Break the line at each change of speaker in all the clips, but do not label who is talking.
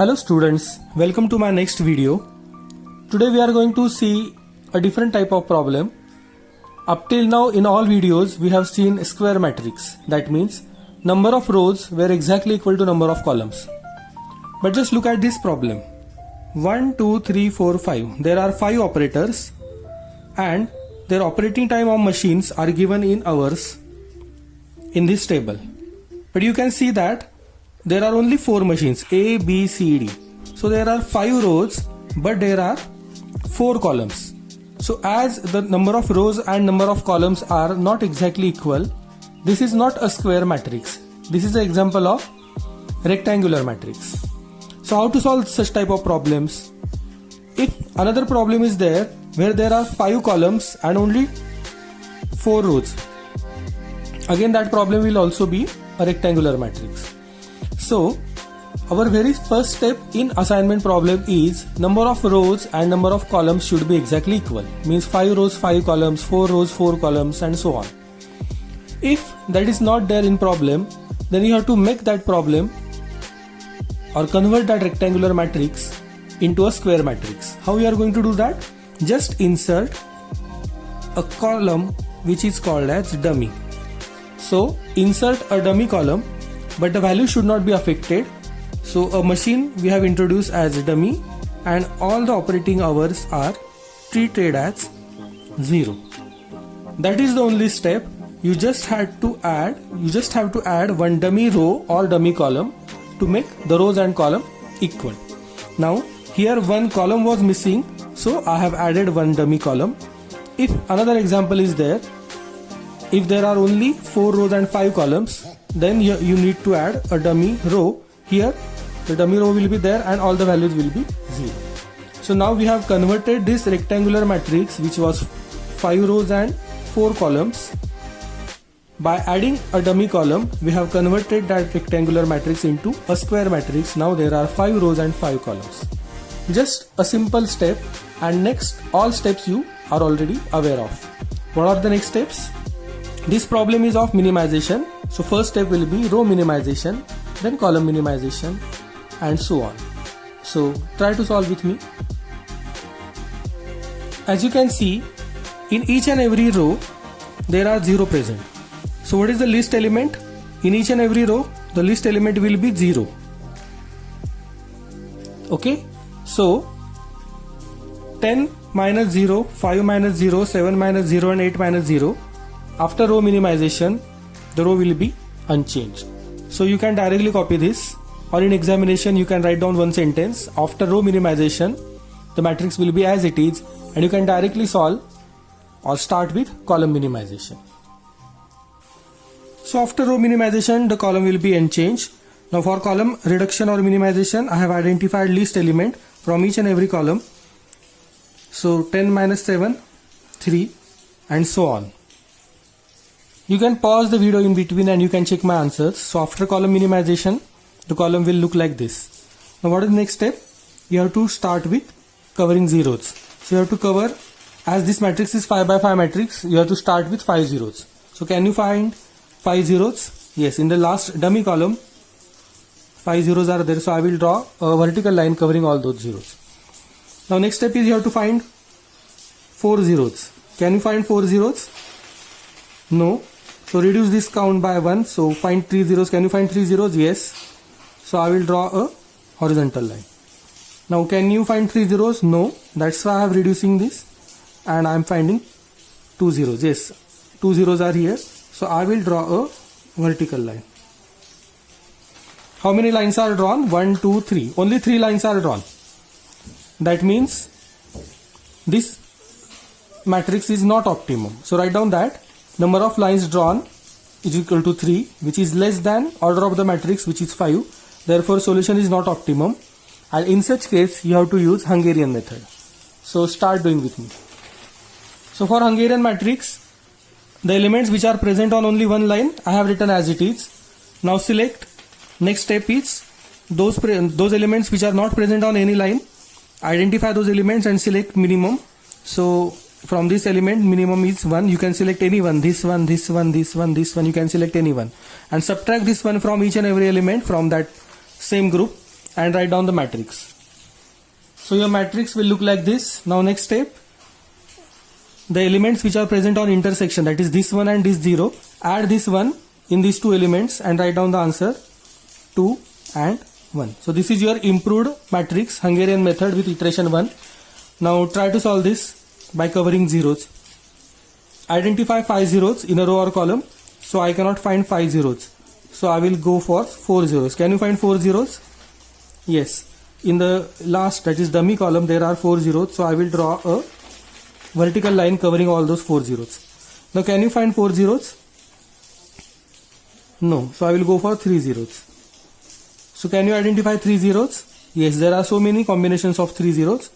Hello students, welcome to my next video. Today we are going to see a different type of problem. Up till now in all videos we have seen square matrix. That means number of rows were exactly equal to number of columns. But just look at this problem. 1, 2, 3, 4, 5. There are 5 operators and their operating time of machines are given in hours in this table. But you can see that there are only 4 machines A, B, C, D. So there are 5 rows but there are 4 columns. So as the number of rows and number of columns are not exactly equal, this is not a square matrix. This is an example of rectangular matrix. So how to solve such type of problems? If another problem is there where there are 5 columns and only 4 rows, again that problem will also be a rectangular matrix. So our very first step in assignment problem is number of rows and number of columns should be exactly equal. Means 5 rows 5 columns, 4 rows 4 columns and so on. If that is not there in problem, then you have to make that problem or convert that rectangular matrix into a square matrix. How we are going to do that? Just insert a column which is called as dummy. So insert a dummy column, but the value should not be affected. So a machine we have introduced as a dummy and all the operating hours are treated as 0. That is the only step. You just have to add one dummy row or dummy column to make the rows and column equal. Now here one column was missing, so I have added one dummy column. If another example is there, if there are only 4 rows and 5 columns, then you need to add a dummy row. Here the dummy row will be there and all the values will be 0. So now we have converted this rectangular matrix which was 5 rows and 4 columns. By adding a dummy column, we have converted that rectangular matrix into a square matrix. Now there are 5 rows and 5 columns. Just a simple step, and next all steps you are already aware of. What are the next steps? This problem is of minimization. So first step will be row minimization, then column minimization and so on. So try to solve with me. As you can see, in each and every row there are 0 present. So what is the least element? In each and every row the least element will be 0. Okay, so 10 minus 0, 5 minus 0, 7 minus 0 and 8 minus 0. After row minimization, the row will be unchanged. So you can directly copy this, or in examination you can write down one sentence. After row minimization, the matrix will be as it is, and you can directly solve or start with column minimization. So after row minimization, the column will be unchanged. Now for column reduction or minimization, I have identified least element from each and every column. So 10 minus 7, 3 and so on. You can pause the video in between and you can check my answers. So after column minimization, the column will look like this. Now what is the next step? You have to start with covering zeros. So you have to cover, as this matrix is 5 by 5 matrix, you have to start with 5 zeros. So can you find 5 zeros? Yes, in the last dummy column 5 zeros are there. So I will draw a vertical line covering all those zeros. Now next step is you have to find 4 zeros. Can you find 4 zeros? No. So reduce this count by 1. So find 3 zeros. Can you find 3 zeros? Yes. So I will draw a horizontal line. Now can you find 3 zeros? No. That's why I am reducing this and I am finding 2 zeros. Yes, 2 zeros are here. So I will draw a vertical line. How many lines are drawn? 1, 2, 3. Only 3 lines are drawn. That means this matrix is not optimum. So write down that number of lines drawn is equal to 3, which is less than order of the matrix, which is 5. Therefore solution is not optimum, and in such case you have to use Hungarian method. So start doing with me. So for Hungarian matrix, the elements which are present on only one line I have written as it is. Now select. Next step is those elements which are not present on any line. Identify those elements and select minimum. So from this element minimum is 1. You can select any one. This one, this one, this one, this one. You can select any one and subtract this one from each and every element from that same group and write down the matrix. So your matrix will look like this. Now next step, the elements which are present on intersection, that is this one and this 0, add this one in these two elements and write down the answer 2 and 1. So this is your improved matrix Hungarian method with iteration 1. Now try to solve this by covering zeros. Identify 5 zeros in a row or column. So I cannot find 5 zeros. So I will go for 4 zeros. Can you find 4 zeros? Yes. In the last, that is dummy column, there are 4 zeros. So I will draw a vertical line covering all those 4 zeros. Now can you find 4 zeros? No. So I will go for 3 zeros. So can you identify 3 zeros? Yes, there are so many combinations of 3 zeros.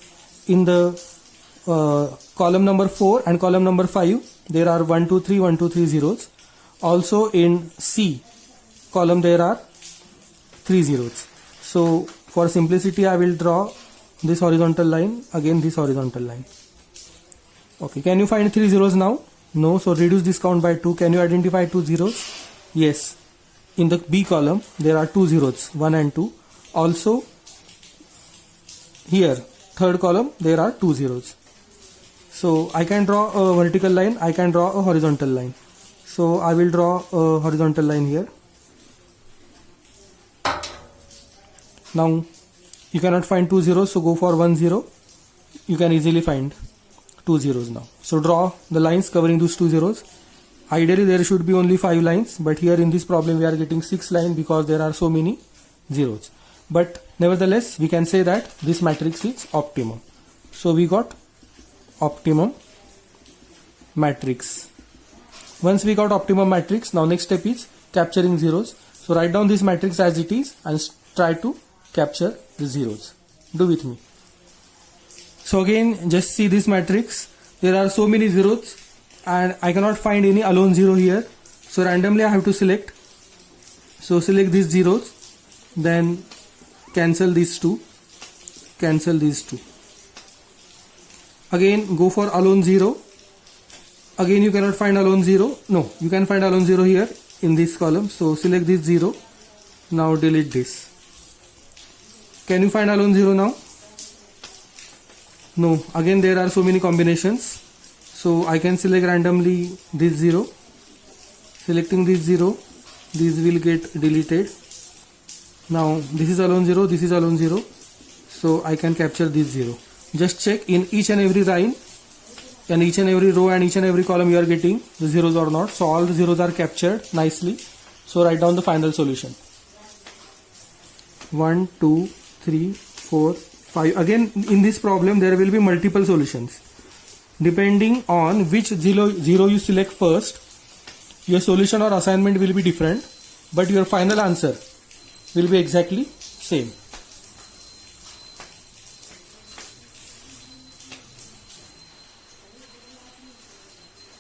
In the column number 4 and column number 5, there are 1, 2, 3, 1, 2, 3 zeros. Also in C column there are 3 zeros. So for simplicity I will draw this horizontal line, again this horizontal line. Okay, can you find 3 zeros now? No, so reduce this count by 2. Can you identify 2 zeros? Yes. In the B column there are 2 zeros, 1 and 2. Also here third column there are 2 zeros. So I can draw a vertical line, I can draw a horizontal line. So I will draw a horizontal line here. Now you cannot find 2 zeros, so go for 1 0. You can easily find 2 zeros now. So draw the lines covering those 2 zeros. Ideally there should be only 5 lines, but here in this problem we are getting 6 lines because there are so many zeros. But nevertheless we can say that this matrix is optimum. So we got optimum matrix. Once we got optimum matrix, now next step is capturing zeros. So write down this matrix as it is and try to capture the zeros. Do with me. So again, just see this matrix. There are so many zeros and I cannot find any alone zero here. So randomly I have to select. So select these zeros, then cancel these two, cancel these two. Again go for alone zero. Again you cannot find alone zero. No, you can find alone zero here in this column. So select this 0. Now delete this. Can you find alone zero now? No, again there are so many combinations. So I can select randomly this 0. Selecting this 0, these will get deleted. Now this is alone 0, this is alone 0. So I can capture this 0. Just check in each and every line, and each and every row and each and every column you are getting the zeros or not. So all the zeros are captured nicely. So write down the final solution. 1, 2, 3, 4, 5. Again in this problem there will be multiple solutions. Depending on which zero you select first, your solution or assignment will be different, but your final answer will be exactly same.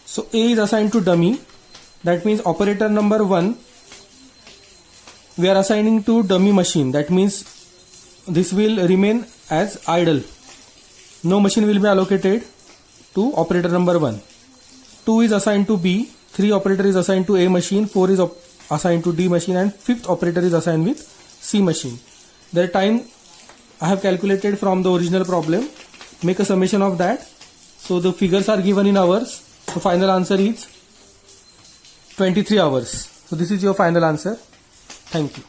So A is assigned to dummy. That means operator number 1 we are assigning to dummy machine. That means this will remain as idle. No machine will be allocated to operator number 1. 2 is assigned to B. 3 operator is assigned to A machine. 4 is assigned to D machine, and 5th operator is assigned with C machine. The time I have calculated from the original problem. Make a summation of that. So the figures are given in hours. The final answer is 23 hours. So this is your final answer. Thank you.